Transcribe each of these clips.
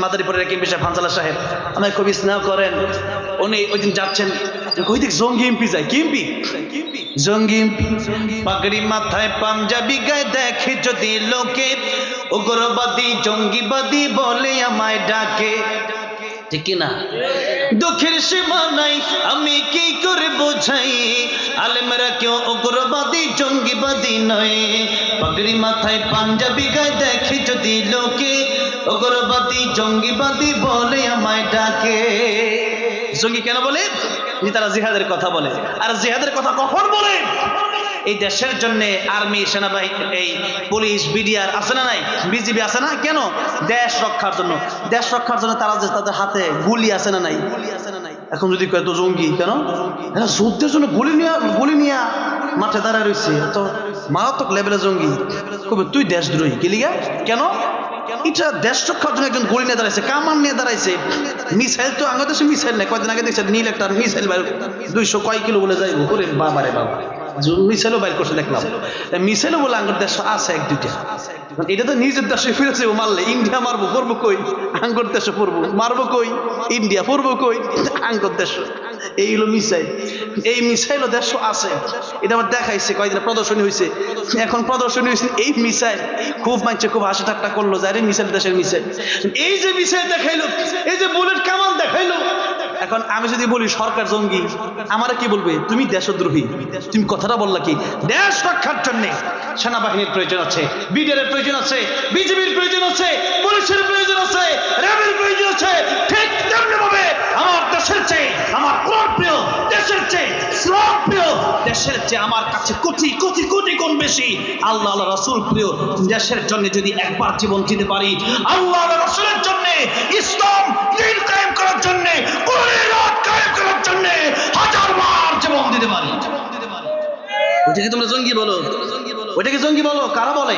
মাদারীপুরের এমপি সাহেব ফানসালা সাহেব আমায় খুব স্নেহ করেন। উনি ওই দিন যাচ্ছেন, ওই দিক জঙ্গি এমপি যায়। কি এমপি? জঙ্গি এমপি। পাগড়ি মাথায় পাঞ্জাবি গায়ে দেখে যদি লোকে, উগ্রবাদী জঙ্গিবাদী বলে আমায় ডাকে। ঠিক কিনা? দুঃখের সীমা নাই, আমি কি করে বোঝাই, আলেমরা কেউ উগ্রবাদী জঙ্গিবাদী নয়। পাগড়ি মাথায় পাঞ্জাবি গায়ে দেখে যদি লোকে, উগ্রবাদী জঙ্গিবাদী বলে আমায় ডাকে। জঙ্গি কেন বলে? যে তারা জিহাদের কথা বলে। আর জিহাদের কথা কখন বলে? এই দেশের জন্য আর্মি, সেনাবাহিনী, এই পুলিশ, বিডিআর আছে না নাই, বিজিবি আছে না? কেন? দেশ রক্ষার জন্য। দেশ রক্ষার জন্য তারা যে তাদের হাতে গুলি আছে না নাই? এখন যদি কয় তো জঙ্গি কেন? যুদ্ধের জন্য গুলি নিয়ে মাঠে দাঁড়ায় রয়েছে, তো মারাত্মক লেভেলের জঙ্গি। কবে তুই দেশদ্রোহী গেলিগা কেন? এটা দেশ রক্ষার জন্য একজন গুলি নিয়ে দাঁড়াইছে, কামান নিয়ে দাঁড়াইছে। মিসাইল তো আমাদের দেশে মিসাইল নেই। কয়েকদিন আগে দেখছে নীল একটা মিসাইল 200 কয় কিলো বলে যাইব। ওরে বাবা রে বাবা, মিসাইলও বাইর করছে দেখলাম। মিসাইলও বলে আঙ্গুর দেশ আছে এক দুইটা। এটা তো নিজের দেশে ফিরেছে, মারলে ইন্ডিয়া মারবো, পড়বো কই? আঙ্গুর দেশে পড়বো, মারবো কই? ইন্ডিয়া পড়বো কই? আঙ্গুর দেশ। এই হলো মিসাইল। এই মিসাইলও দেশ আছে। এটা আমার দেখাইছে, কয়েকদিন প্রদর্শনী হয়েছে। এখন প্রদর্শনী হয়েছে এই মিসাইল, খুব মানছে, খুব হাসি ঠাট্টা করলো যে আরে মিসাইল দেশের মিসাইল। এই যে মিসাইল দেখাইলো, এই যে বুলেট কামান দেখাইলো। এখন আমি যদি বলি সরকার জঙ্গি, আমারা কি বলবে? তুমি দেশদ্রোহী। তুমি কথাটা বললা কি? দেশ রক্ষার জন্য সেনাবাহিনীর প্রয়োজন আছে, বিডিআর এর প্রয়োজন আছে, বিজিবির প্রয়োজন আছে, পুলিশের প্রয়োজন আছে, র্যাবের প্রয়োজন আছে। ঠিক তেমনি ভাবে আমার দেশের চেয়ে, আমার কোরআন প্রিয়, দেশের চেয়ে ইসলাম প্রিয়, দেশের চেয়ে আমার কাছে কোটি কোটি কোটি গুণ বেশি আল্লাহ আল্লাহ রাসূল প্রিয়। দেশের জন্য যদি একবার জীবন দিতে পারি, আল্লাহ আল্লাহ রাসূলের জন্য, ইসলাম দ্বীন কায়েম করার জন্য, কোরআনের রাত কায়েম করার জন্য হাজার বার জীবন দিতে পারি। ওইটাকে তোমরা জঙ্গি বলো? ওইটাকে জঙ্গি বলো? কারা বলে?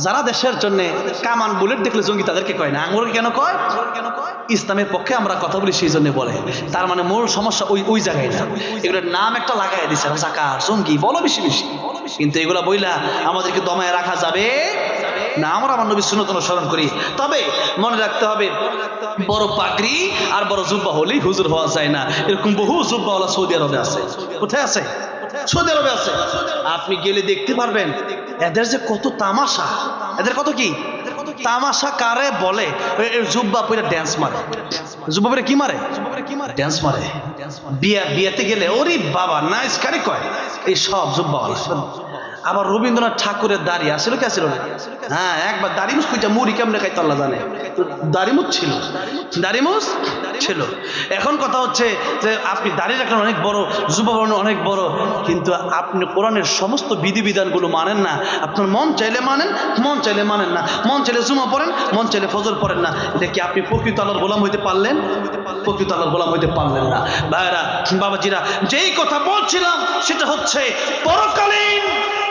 যারা দেশের জন্য কামান বুলেট দেখলে জঙ্গি তাদেরকে কয় না। আঙুর কেন কয়? ইসলামের পক্ষে আমরা কথা বলি সেই জন্য বলে। তার মানে মূল সমস্যা ওই জায়গায় না। এগুলোর নাম একটা লাগাই দিচ্ছে, জাকার জঙ্গি বলো বেশি বেশি। কিন্তু এগুলা বইলা আমাদেরকে দমায় রাখা যাবে না। আমরা আমার নবীর সুন্নাত অনুসরণ করি। তবে মনে রাখতে হবে, বড় পাগড়ি আর বড় জুব্বা হলেই হুজুর হওয়া যায় না। এরকম বহু জুব্বাওয়ালা সৌদি আরবে আছে। কোথায় আছে? সৌদি আরবে আছে। আপনি গেলে দেখতে পারবেন এদের যে কত তামাশা। এদের কত কি তামাশা কারে বলে? জুব্বা পরে ড্যান্স মারে। জুব্বা পরে কি মারে? ড্যান্স মারে। বিয়াতে গেলে ওরে বাবা নাইস কারে কয় এই সব জুব্বাওয়ালা। আবার রবীন্দ্রনাথ ঠাকুরের দাড়ি আসলে কি আসছিল না? হ্যাঁ, একবার দাড়িমুছ কইটা মুড়ি কেমনে খাইতে আল্লাহ জানে। দাড়িমুছ ছিল, দাড়িমুছ ছিল। এখন কথা হচ্ছে যে আপনি দাড়ি রাখলেন অনেক বড়, যুববর্ণ অনেক বড়, কিন্তু আপনি কোরআনের সমস্ত বিধিবিধানগুলো মানেন না। আপনার মন চাইলে মানেন, মন চাইলে মানেন না। মন চাইলে জুমা পড়েন, মন চাইলে ফজর পড়েন না। এটা কি আপনি প্রকৃত আল্লাহর গোলাম হইতে পারলেন? প্রকৃত আল্লাহর গোলাম হইতে পারলেন না। ভাইরা, বাবাজিরা, যেই কথা বলছিলাম সেটা হচ্ছে পরকালীন